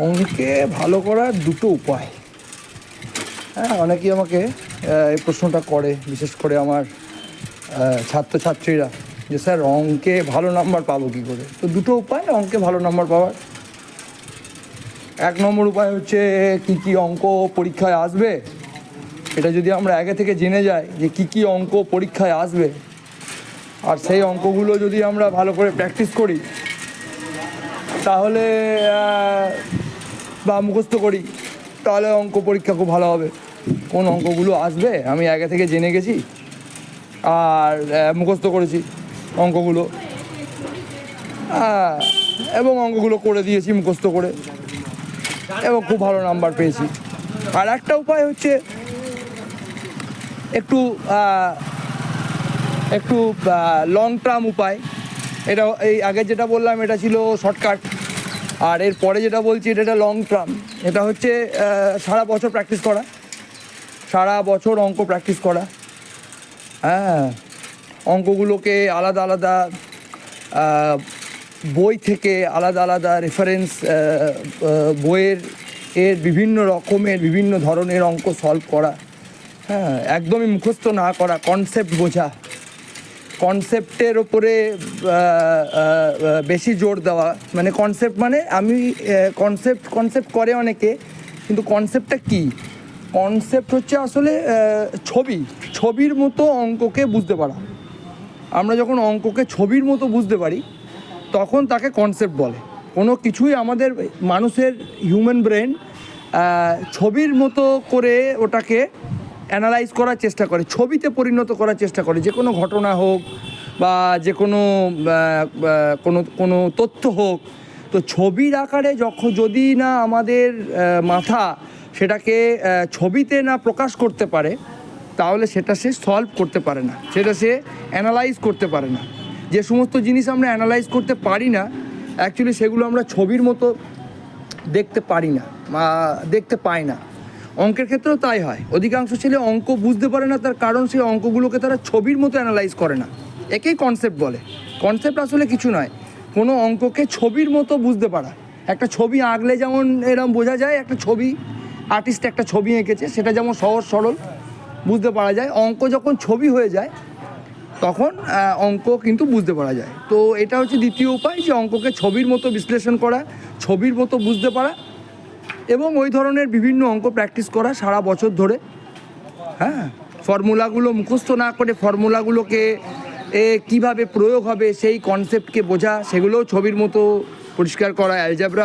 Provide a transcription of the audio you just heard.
অঙ্কে ভালো করার দুটো উপায়। হ্যাঁ, অনেকেই আমাকে এই প্রশ্নটা করে, বিশেষ করে আমার ছাত্রছাত্রীরা, যে স্যার অঙ্কে ভালো নাম্বার পাবো কী করে। তো দুটো উপায় অঙ্কে ভালো নাম্বার পাওয়ার। এক নম্বর উপায় হচ্ছে কী কী অঙ্ক পরীক্ষায় আসবে, এটা যদি আমরা আগে থেকে জেনে যাই যে কী কী অঙ্ক পরীক্ষায় আসবে, আর সেই অঙ্কগুলো যদি আমরা ভালো করে প্র্যাকটিস করি, তাহলে বা মুখস্থ করি, তাহলে অঙ্ক পরীক্ষা খুব ভালো হবে। কোন অঙ্কগুলো আসবে আমি আগে থেকে জেনে গেছি আর মুখস্থ করেছি অঙ্কগুলো, এবং অঙ্কগুলো করে দিয়েছি মুখস্থ করে, এবং খুব ভালো নাম্বার পেয়েছি। আর একটা উপায় হচ্ছে একটু একটু লং টার্ম উপায়। এটা এই আগে যেটা বললাম এটা ছিল শর্টকাট, আর এর পরে যেটা বলছি এটা লং টার্ম। এটা হচ্ছে সারা বছর প্র্যাকটিস করা, সারা বছর অঙ্ক প্র্যাকটিস করা। হ্যাঁ, অঙ্কগুলোকে আলাদা আলাদা বই থেকে আলাদা আলাদা রেফারেন্স বইয়ের বিভিন্ন রকমের বিভিন্ন ধরনের অঙ্ক সলভ করা। হ্যাঁ, একদমই মুখস্থ না করা, কনসেপ্ট বোঝা, কনসেপ্টের ওপরে বেশি জোর দেওয়া। মানে কনসেপ্ট মানে আমি কনসেপ্ট করে অনেকে, কিন্তু কনসেপ্টটা কী? কনসেপ্ট হচ্ছে আসলে ছবির মতো অঙ্ককে বুঝতে পারা। আমরা যখন অঙ্ককে ছবির মতো বুঝতে পারি তখন তাকে কনসেপ্ট বলে। কোনো কিছুই আমাদের মানুষের হিউম্যান ব্রেন ছবির মতো করে ওটাকে অ্যানালাইজ করার চেষ্টা করে, ছবিতে পরিণত করার চেষ্টা করে। যে কোনো ঘটনা হোক বা যে কোনো তথ্য হোক, তো ছবির আকারে যদি না আমাদের মাথা সেটাকে ছবিতে না প্রকাশ করতে পারে, তাহলে সেটা সে সলভ করতে পারে না, সেটা সে অ্যানালাইজ করতে পারে না। যে সমস্ত জিনিস আমরা অ্যানালাইজ করতে পারি না, অ্যাকচুয়ালি সেগুলো আমরা ছবির মতো দেখতে পারি না বা দেখতে পাই না। অঙ্কের ক্ষেত্রেও তাই হয়। অধিকাংশ ছেলে অঙ্ক বুঝতে পারে না, তার কারণ সেই অঙ্কগুলোকে তারা ছবির মতো অ্যানালাইজ করে না। একেই কনসেপ্ট বলে। কনসেপ্ট আসলে কিছু নয়, কোনো অঙ্ককে ছবির মতো বুঝতে পারা। একটা ছবি আঁকলে যেমন এরকম বোঝা যায়, একটা ছবি আর্টিস্ট একটা ছবি এঁকেছে, সেটা যেমন সহজ সরল বুঝতে পারা যায়, অঙ্ক যখন ছবি হয়ে যায় তখন অঙ্ক কিন্তু বুঝতে পারা যায়। তো এটা হচ্ছে দ্বিতীয় উপায়, যে অঙ্ককে ছবির মতো বিশ্লেষণ করা, ছবির মতো বুঝতে পারা, এবং ওই ধরনের বিভিন্ন অঙ্ক প্র্যাকটিস করা সারা বছর ধরে। হ্যাঁ, ফর্মুলাগুলো মুখস্থ না করে ফর্মুলাগুলোকে কিভাবে প্রয়োগ হবে সেই কনসেপ্টকে বোঝা, সেগুলোও ছবির মতো পরিষ্কার করা। অ্যালজেব্রা